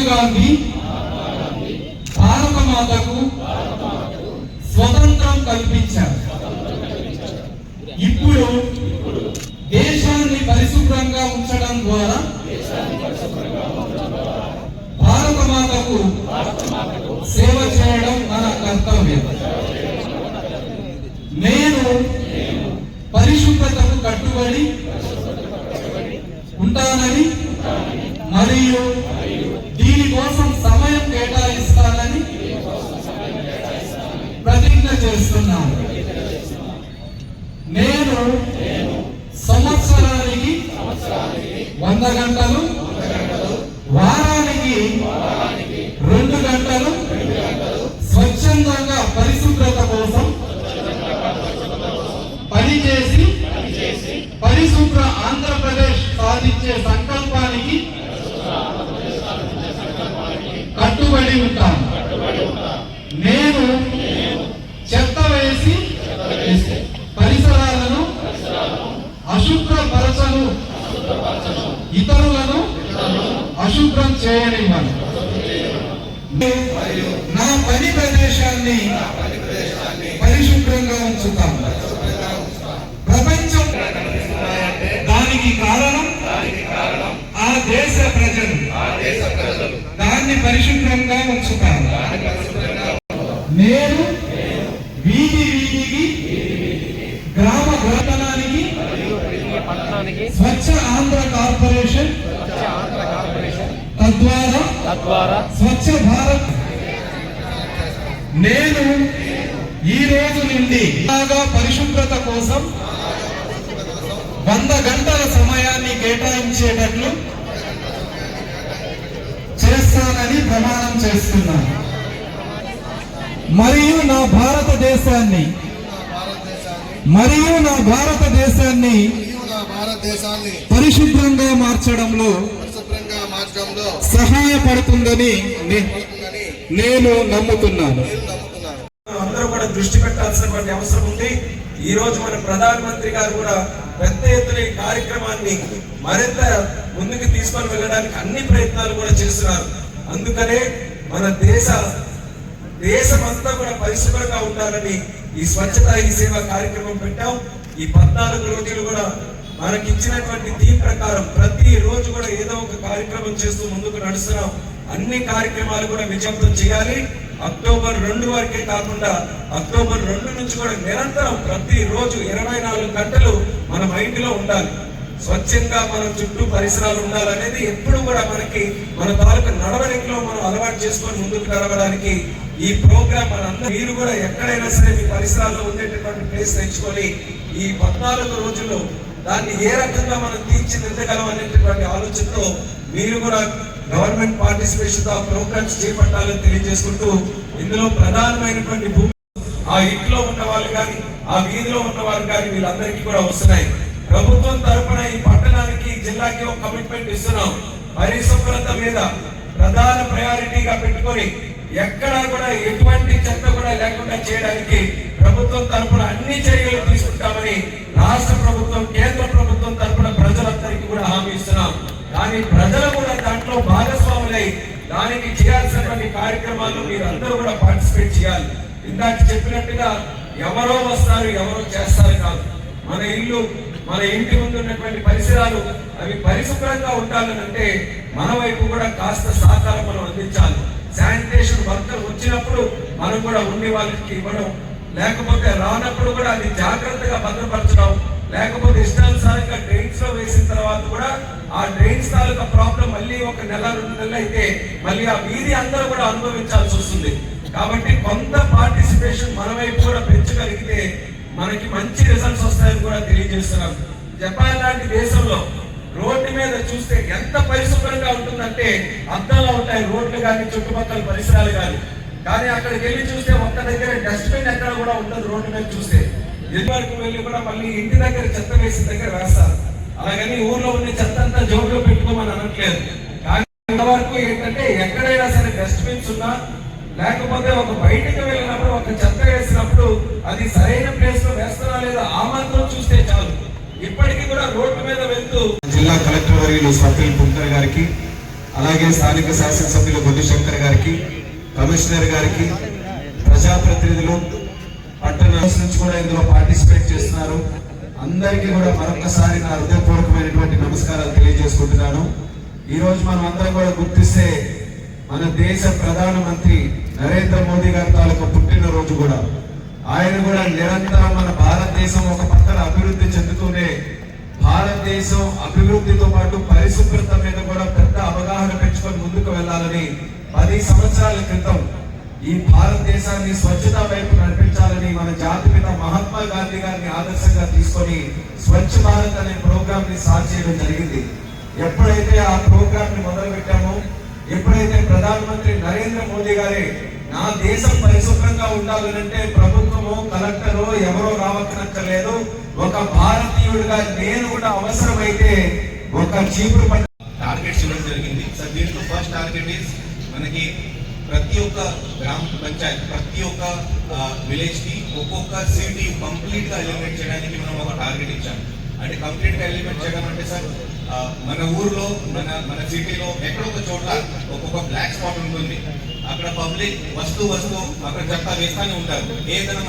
గాంధీ భారత మాతకు స్వతంత్రం కల్పించారు. ఇప్పుడు దేశాన్ని పరిశుభ్రంగా ఉంచడం ద్వారా భారత మాతకు సేవ చేయడం మన కర్తవ్యం. నేను పరిశుభ్రతకు కట్టుబడి ఉంటానని మరియు దీనికోసం సమయం కేటాయిస్తానని ప్రతిజ్ఞ చేస్తున్నాను. నేను సంవత్సరానికి 100 గంటలు, వారానికి 2 గంటలు స్వచ్ఛందంగా పరిశుభ్రత కోసం పనిచేసి పరిశుభ్ర ఆంధ్రప్రదేశ్ సాధించే సంకల్పానికి కట్టుబడి ఉంటాను. నేను చెత్త వేసి పరిసరాలను అశుభ్రపరచను, ఇతరులను అశుభ్రం చేయనివ్వను. నా పని ప్రదేశాన్ని పరిశుభ్రంగా ఉంచుతాను. ప్రపంచం దానికి కారణం ఆ దేశ ప్రజలు. దాన్ని పరిశుభ్రంగా ఉంచుతాను. నేను వీధి వీధికి, గ్రామ గ్రామానికి స్వచ్ఛ ఆంధ్ర కార్పొరేషన్, తద్వారా స్వచ్ఛ భారత్. నేను ఈ రోజు నుండి పరిశుభ్రత కోసం 100 గంటల సమయాన్ని కేటాయించేటట్లు చేస్తానని ప్రమాణం చేస్తున్నాను. మరియు నా భారతదేశాన్ని పరిశుభ్రంగా మార్చడంలో సహాయపడుతుందని నేను నమ్ముతున్నాను. అందరూ కూడా దృష్టి పెట్టాల్సినటువంటి అవసరం ఉంది. ఈ రోజు మన ప్రధానమంత్రి గారు కూడా పెద్ద ఎత్తున ఈ కార్యక్రమాన్ని మరింత ముందుకు తీసుకొని వెళ్ళడానికి అన్ని ప్రయత్నాలు కూడా చేస్తున్నారు. అందుకనే మన దేశమంతా కూడా పరిశుభ్రంగా ఉండాలని ఈ స్వచ్ఛత ఈ సేవ కార్యక్రమం పెట్టాం. ఈ 14 రోజులు కూడా మనకి ఇచ్చినటువంటి థీమ్ ప్రకారం ప్రతి రోజు కూడా ఏదో ఒక కార్యక్రమం చేస్తూ ముందుకు నడుస్తున్నాం. అన్ని కార్యక్రమాలు కూడా విజయవంతం చేయాలి. అక్టోబర్ 2 వరకే కాకుండా అక్టోబర్ 2 నుంచి కూడా నిరంతరం ప్రతి రోజు 24 గంటలు మన మైండ్ లో ఉండాలి. స్వచ్ఛంగా మన చుట్టూ పరిసరాలు ఉండాలనేది ఎప్పుడు కూడా మనకి మన తాలూకు నడవడికలో మనం అలవాటు చేసుకొని ముందుకు నడవడానికి ఈ ప్రోగ్రామ్ మనందరూ మీరు కూడా ఎక్కడైనా సరే మీ పరిసరాల్లో ఉండేటటువంటి ప్లేస్ తెచ్చుకొని ఈ 14 రోజుల్లో దాన్ని ఏ రకంగా మనం తీర్చిదిద్దగలం అనేటటువంటి ఆలోచనతో మీరు కూడా గవర్నమెంట్ పార్టిసిపేషన్ తో ప్రోగ్రామ్స్ చేపట్టాలని తెలియజేసుకుంటూ, ఇందులో ప్రధానమైనటువంటి భూమి ఆ ఇంట్లో ఉన్న వాళ్ళు కానీ ఆ వీధిలో ఉన్న వాళ్ళు కానీ వీళ్ళందరికీ కూడా వస్తున్నాయి. ప్రభుత్వం తరఫున ఈ పట్టణానికి జిల్లాకి ఒక కమిట్మెంట్ ఇస్తున్నాం. పరిశుభ్రత మీద ప్రధాన ప్రయారిటీగా పెట్టుకొని ఎక్కడా కూడా ఎటువంటి చెత్త కూడా లేకుండా చేయడానికి ప్రభుత్వం తరఫున అన్ని చర్యలు తీసుకుంటామని రాష్ట్ర ప్రభుత్వం కేంద్ర ప్రభుత్వం తరఫున ప్రజలందరికీ కూడా హామీ ఇస్తున్నాం. కానీ ప్రజలు కూడా దాంట్లో భాగస్వాములై దానికి చేయాల్సినటువంటి కార్యక్రమాల్లో మీరు అందరూ కూడా పార్టిసిపేట్ చేయాలి. ఇందాక చెప్పినట్టుగా ఎవరో వస్తారు ఎవరో చేస్తారు కాదు. మన ఇల్లు మన ఇంటి ముందు ఉన్నటువంటి పరిసరాలు అవి పరిశుభ్రంగా ఉండాలంటే మన వైపు కూడా కాస్త సహకారం మనం అందించాలి. శానిటేషన్ వర్కర్ వచ్చినప్పుడు మనం కూడా ఉండి వాళ్ళకి ఇవ్వడం, లేకపోతే రానప్పుడు కూడా అది జాగ్రత్తగా భద్రపరచడం, లేకపోతే ఇష్టానుసారంగా డ్రైన్స్ లో వేసిన తర్వాత కూడా ఆ డ్రైన్స్ తాలూకా ప్రాబ్లం మళ్ళీ 1 నెల 2 నెలలు అయితే మళ్ళీ ఆ వీధి అందరూ కూడా అనుభవించాల్సి వస్తుంది. కాబట్టి కొంత పార్టిసిపేషన్ మన వైపు కూడా పెంచగలిగితే మనకి మంచి రిజల్ట్స్ వస్తాయని కూడా తెలియజేస్తున్నాం. జపాన్ లాంటి దేశంలో రోడ్డు మీద చూస్తే ఎంత పరిశుభ్రంగా ఉంటుందంటే అద్దాలు ఉంటాయి రోడ్లు కానీ చుట్టుపక్కల పరిసరాలు కానీ అక్కడికి వెళ్ళి చూస్తే ఒక్క దగ్గర డస్ట్బిన్ ఎక్కడ కూడా ఉండదు. రోడ్డు మీద చూస్తే వరకు వెళ్ళి కూడా మళ్ళీ ఇంటి దగ్గర చెత్త వేసిన దగ్గర వేస్తారు. అలాగని ఊర్లో ఉన్న చెత్త అంతా జోబులో పెట్టుకోమని అనట్లేదు. కానీ ఇంతవరకు ఏంటంటే ఎక్కడైనా సరే డస్ట్బిన్స్ ఉన్నా లేకపోతే ఒక బయటకు వెళ్ళినప్పుడు ఒక చెత్త వేసినప్పుడు అది సరైన ప్లేస్ లో వేస్తారా లేదా ఆ మాత్రం చూస్తే చాలు. ఇప్పటికీ కూడా రోడ్డు మీద వెళ్తూ జిల్లా కలెక్టర్ వర్యులు స్వప్నిల్ పుంకర్ గారికి, అలాగే స్థానిక శాసనసభ్యులు బొడ్డు శంకర్ గారికి, కమిషనర్ గారికి, ప్రజాప్రతినిధులు, పట్టణ నుంచి కూడా ఇందులో పార్టిసిపేట్ చేస్తున్నారు. అందరికీ కూడా మరొకసారి నా హృదయపూర్వకమైనటువంటి నమస్కారాలు తెలియజేసుకుంటున్నాను. ఈ రోజు మనం అందరం కూడా గుర్తిస్తే మన దేశ ప్రధానమంత్రి నరేంద్ర మోదీ గారి తాలూకా పుట్టినరోజు కూడా. ఆయన కూడా నిరంతరం మన భారతదేశం ఒక పక్కన అభివృద్ధి చెందుతూనే భారతదేశం అభివృద్ధితో పాటు పరిశుభ్రత మీద కూడా పెద్ద అవగాహన పెంచుకొని ముందుకు వెళ్ళాలని 10 సంవత్సరాల క్రితం ఈ భారతదేశాన్ని స్వచ్ఛత వైపు నడిపించాలని మన జాతిపిత మహాత్మా గాంధీ గారిని ఆదర్శంగా తీసుకొని స్వచ్ఛ భారత్ అనే ప్రోగ్రామ్ ని స్టార్ట్ చేయడం జరిగింది. ఎప్పుడైతే ఆ ప్రోగ్రామ్ ని మొదలు పెట్టామో, ఎప్పుడైతే ప్రధానమంత్రి నరేంద్ర మోదీ గారే నా దేశం పరిశుభ్రంగా ఉండాలంటే ప్రభుత్వమో కలెక్టరో ఎవరో రావక్కర్లేదు, ఒక భారతీయుడిగా నేను కూడా అవసరమైతే ఒక చీపురు టార్గెట్స్ ఇవ్వడం జరిగింది. సో దీంట్లో ఫస్ట్ టార్గెట్ ఇస్ మనకి ప్రతి ఒక్క గ్రామ పంచాయతీ, ప్రతి ఒక్క విలేజ్ కి ఒక్కొక్క సిటీ కంప్లీట్ గా ఎలిమినేట్ చేయడానికి మనం ఒక టార్గెట్ ఇచ్చాం. అంటే కంప్లీట్ గా ఎలిమినేట్ చేయడం అంటే సార్ మన ఊర్లో మన సిటీలో ఎక్కడో ఒక చోట ఒక్కొక్క బ్లాక్ స్పాట్ ఉంటుంది. అక్కడ పబ్లిక్ వస్తూ అక్కడ చెత్త వేస్తానే ఉంటారు. ఏదైనా